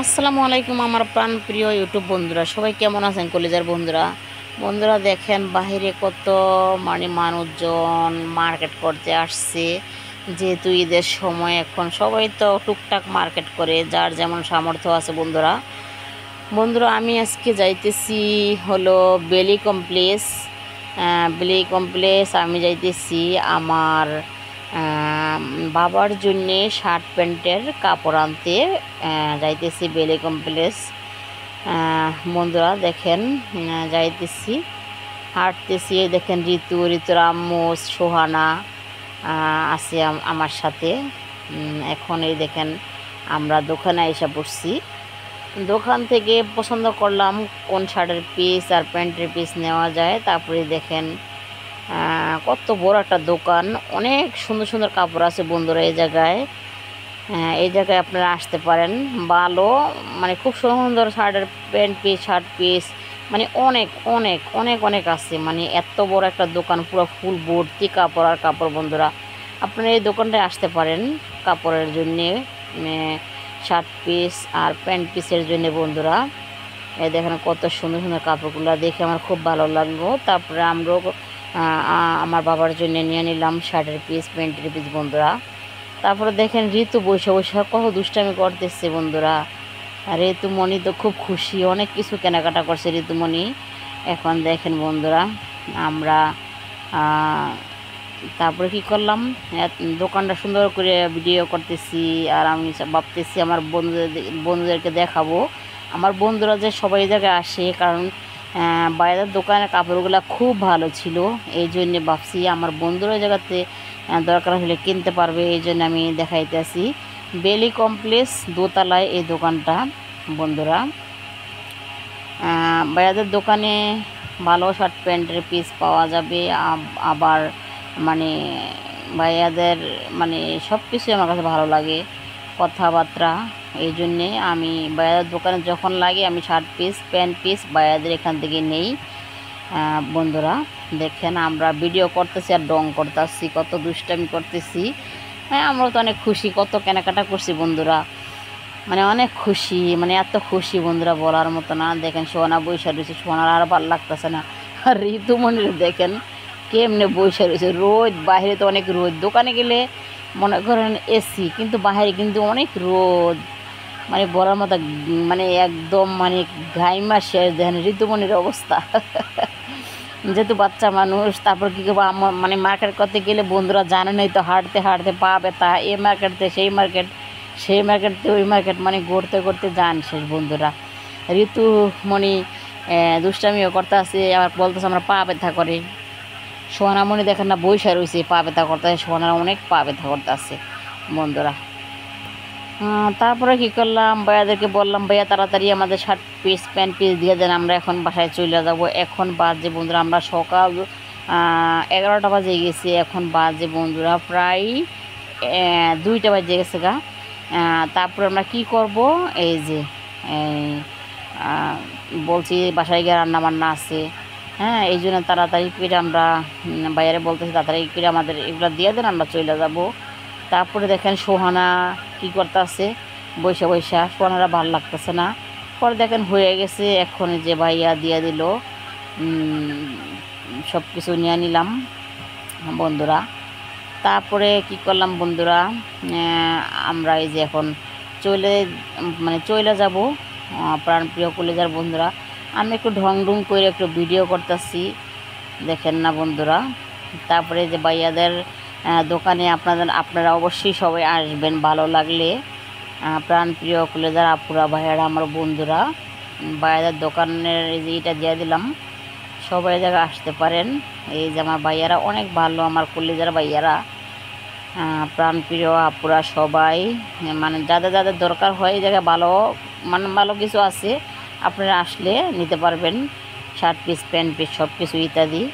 আসসালামু আলাইকুম আমার প্রাণপ্রিয় ইউটিউব বন্ধুরা, সবাই কেমন আছেন? কলেজের বন্ধুরা বন্ধুরা দেখেন বাইরে কত মানুষজন মার্কেট করতে আসছে। যেহেতু ঈদের সময় এখন সবাই তো টুকটাক মার্কেট করে, যার যেমন সামর্থ্য আছে। বন্ধুরা বন্ধুরা আমি আজকে যাইতেছি হলো বেলি কমপ্লেক্স আমি যাইতেছি আমার বাবার জন্যে শার্ট প্যান্টের কাপড় আনতে যাইতেছি বেলি কমপ্লেক্স। বন্ধুরা দেখেন যাইতেছি, হাঁটতেছি। এই দেখেন ঋতুর আম্মু সোহানা আছে আমার সাথে। এখন এই দেখেন আমরা দোকানে এসে পড়ছি। দোকান থেকে পছন্দ করলাম কোন শার্টের পিস আর প্যান্টের পিস নেওয়া যায়। তারপরে দেখেন কত বড় একটা দোকান, অনেক সুন্দর সুন্দর কাপড় আছে বন্ধুরা। এই জায়গায় আপনারা আসতে পারেন। ভালো খুব সুন্দর শার্টের শার্ট পিস অনেক অনেক অনেক অনেক আছে। এত বড় একটা দোকান, পুরো ফুল ভর্তি কাপড় আর কাপড়। বন্ধুরা আপনারা এই দোকানটায় আসতে পারেন কাপড়ের জন্যে, শার্ট পিস আর প্যান্ট পিসের জন্য। বন্ধুরা এই দেখেন কত সুন্দর সুন্দর কাপড়গুলো দেখে আমার খুব ভালো লাগলো। তারপরে আমরাও আমার বাবার জন্য নিয়ে নিলাম শার্টের পিস প্যান্টের পিস। বন্ধুরা তারপরে দেখেন ঋতু বৈশা বৈশা কত দুষ্টামি করতেছে। বন্ধুরা ঋতুমণি তো খুব খুশি, অনেক কিছু কেনাকাটা করছে ঋতুমণি। এখন দেখেন বন্ধুরা আমরা তারপরে কি করলাম, দোকানটা সুন্দর করে ভিডিও করতেছি। আর আমি ভাবতেছি আমার বন্ধুদেরকে দেখাবো। আমার বন্ধুরা যে সবাই জায়গায় আসে, কারণ বাইরের দোকানের কাপড়গুলো খুব ভালো ছিল। এই জন্যে ভাবছি আমার বন্ধুরা জায়গাতে দরকার হলে কিনতে পারবে, এই জন্য আমি দেখাইতেছি। বেলি কমপ্লেক্স দোতলায় এই দোকানটা। বন্ধুরা বাইরের দোকানে ভালো শার্ট প্যান্টের পিস পাওয়া যাবে। আবার মানে ভাইয়াদের সব কিছুই আমার কাছে ভালো লাগে, কথাবার্তা। এই জন্যে আমি ভাইয়াদের দোকানে যখন লাগে আমি শার্ট পিস প্যান্ট পিস ভাইয়াদের এখান থেকে নেই। বন্ধুরা দেখেন আমরা ভিডিও করতেছি আর ডং করতেছি, কত দুষ্টামি করতেছি। আমরা তো অনেক খুশি, কত কেনাকাটা করছি বন্ধুরা, অনেক খুশি, এত খুশি বন্ধুরা বলার মতো না। দেখেন সোনা বৈশা রয়েছে, সোনার আর ভালো লাগতেছে না। আর ঋতুমণির দেখেন কেমনে বৈশা রয়েছে, রোদ বাইরে তো অনেক রোদ। দোকানে গেলে মনে করেন এসি, কিন্তু বাইরে কিন্তু অনেক রোদ, বলার মতো একদম ঘাইমা শেষ। দেখেন ঋতুমণির অবস্থা। যেহেতু বাচ্চা মানুষ, তারপর কী করবো মার্কেট করতে গেলে বন্ধুরা জানেনই তো, হাঁটতে হাঁটতে পা ব্যথা, এই মার্কেট থেকে সেই মার্কেট, সেই মার্কেট থেকে ওই মার্কেট, ঘুরতে ঘুরতে যান শেষ। বন্ধুরা ঋতুমণি দুষ্টামিও করতে আসে, আবার বলতেছে আমরা পা ব্যথা করে। সোনামণি দেখেন না বৈশা রয়েছে, পা ব্যথা করতে আসে, সোনার অনেক পা ব্যথা করতে আসে। বন্ধুরা তারপরে কি করলাম, ভাইয়াদেরকে বললাম ভাইয়া তাড়াতাড়ি আমাদের শার্ট পিস প্যান্ট পিস দিয়ে দেন, আমরা এখন বাসায় চলে যাব। এখন বাজে বন্ধুরা, আমরা সকাল 11টা বাজে গেছি, এখন বাজে বন্ধুরা প্রায় 2টা বাজে গেছে গা। তারপরে আমরা কি করব, এই যে বলছি বাসায় গিয়ে রান্না বান্না আছে। এই জন্য তাড়াতাড়ি করে আমরা বাইরে বলতেছি তাড়াতাড়ি করে আমাদের এগুলো দিয়ে দেন, আমরা চলে যাব। তারপরে দেখেন সোহানা কি করতেছে বৈশা বৈশা, সোহানারা ভালো লাগতেছে না। পরে দেখেন হয়ে গেছে, এখন যে ভাইয়া দিয়ে দিল, সব কিছু নিয়ে নিলাম বন্ধুরা। তারপরে কি করলাম বন্ধুরা, আমরা এই যে এখন চলে যাব প্রাণপ্রিয় কলেজার বন্ধুরা। আমি একটু ঢং ঢং করে একটু ভিডিও করতেছি, দেখেন না বন্ধুরা। তারপরে যে ভাইয়াদের দোকানে আপনারা অবশ্যই সবাই আসবেন, ভালো লাগলে। প্রাণপ্রিয় কলেজার আপুরা ভাইয়ারা আমার বন্ধুরা, ভাইয়াদের দোকানের এই যে এটা দিয়ে দিলাম, সবাই জায়গায় আসতে পারেন। এই যে আমার ভাইয়ারা অনেক ভালো, আমার কলেজার ভাইয়ারা, প্রাণপ্রিয় আপুরা সবাই, যাদের যাদের দরকার হয় এই জায়গায় ভালো ভালো কিছু আছে, আপনারা আসলে নিতে পারবেন শার্ট পিস প্যান্ট পিস সব কিছু ইত্যাদি।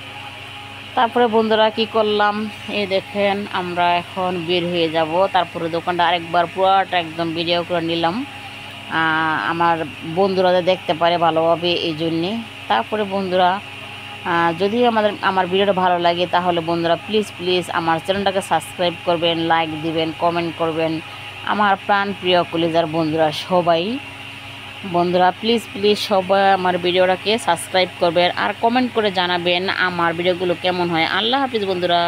তারপরে বন্ধুরা কি করলাম, এই দেখেন আমরা এখন বের হয়ে যাব। তারপরে দোকানটা আরেকবার পুরোটা একদম ভিডিও করে নিলাম, আমার বন্ধুরা দেখতে পারে ভালোভাবে, এই জন্যে। তারপরে বন্ধুরা যদি আমার ভিডিওটা ভালো লাগে তাহলে বন্ধুরা প্লিজ প্লিজ আমার চ্যানেলটাকে সাবস্ক্রাইব করবেন, লাইক দিবেন, কমেন্ট করবেন। আমার প্রাণ প্রিয় কলেজার বন্ধুরা সবাই বন্ধুরা প্লিজ প্লিজ সবাই আমার ভিডিওটাকে সাবস্ক্রাইব করবেন আর কমেন্ট করে জানাবেন আমার ভিডিওগুলো কেমন হয়। আল্লাহ হাফিজ বন্ধুরা।